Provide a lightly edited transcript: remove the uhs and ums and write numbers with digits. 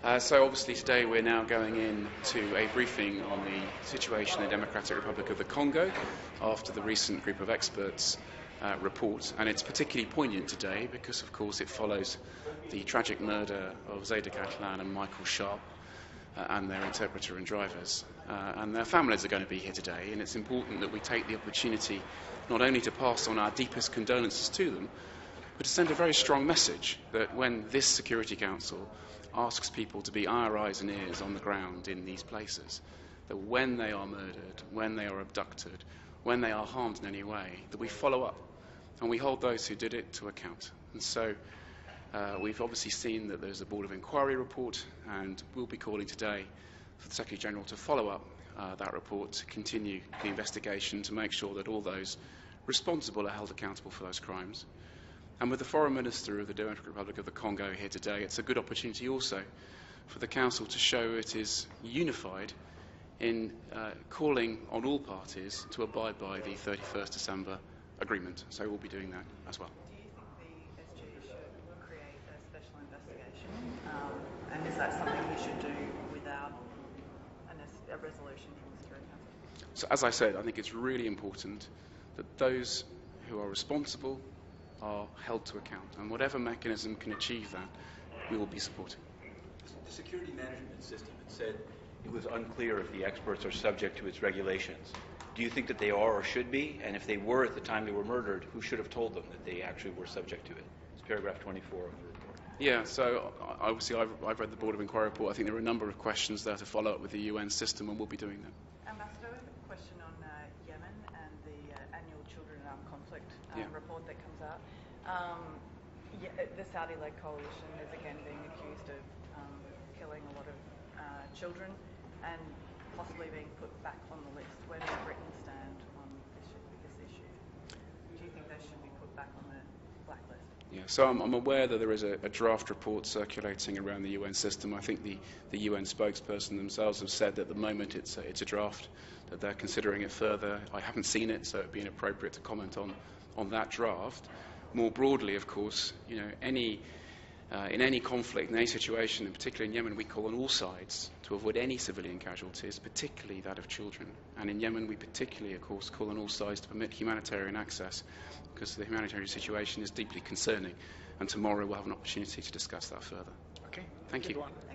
So obviously today we're now going in to a briefing on the situation in the Democratic Republic of the Congo after the recent group of experts report, and it's particularly poignant today because of course it follows the tragic murder of Zayda Catalan and Michael Sharp and their interpreter and drivers, and their families are going to be here today, and it's important that we take the opportunity not only to pass on our deepest condolences to them, but to send a very strong message that when this Security Council asks people to be our eyes and ears on the ground in these places, that when they are murdered, when they are abducted, when they are harmed in any way, that we follow up and we hold those who did it to account. And so we've obviously seen that there's a Board of Inquiry report, and we'll be calling today for the Secretary General to follow up that report, to continue the investigation, to make sure that all those responsible are held accountable for those crimes. And with the Foreign Minister of the Democratic Republic of the Congo here today, it's a good opportunity also for the Council to show it is unified in calling on all parties to abide by the 31st December agreement. So we'll be doing that as well. Do you think the SG should create a special investigation? And is that something we should do without a resolution from the Security Council? So as I said, I think it's really important that those who are responsible are held to account, and whatever mechanism can achieve that, we will be supporting. The security management system, it said it was unclear if the experts are subject to its regulations. Do you think that they are or should be? And if they were at the time they were murdered, who should have told them that they actually were subject to it? It's paragraph 24 of the report. Yeah, so obviously I've read the Board of Inquiry report. I think there are a number of questions there to follow up with the UN system, and we'll be doing that. Ambassador, a question on Yemen and the annual Children in Armed Conflict report that comes out. The Saudi-led coalition is again being accused of killing a lot of children and possibly being put back on the list. Where does Britain stand on this issue? Do you think they should be put back on the blacklist? Yeah, so I'm aware that there is a draft report circulating around the UN system. I think the UN spokesperson themselves have said that at the moment it's a draft, that they're considering it further. I haven't seen it, so it would be inappropriate to comment on that draft. More broadly, of course, in any conflict, in any situation, and particularly in Yemen, we call on all sides to avoid any civilian casualties, particularly that of children. And in Yemen, we particularly, of course, call on all sides to permit humanitarian access, because the humanitarian situation is deeply concerning. And tomorrow we'll have an opportunity to discuss that further. Okay. Thank you. Thank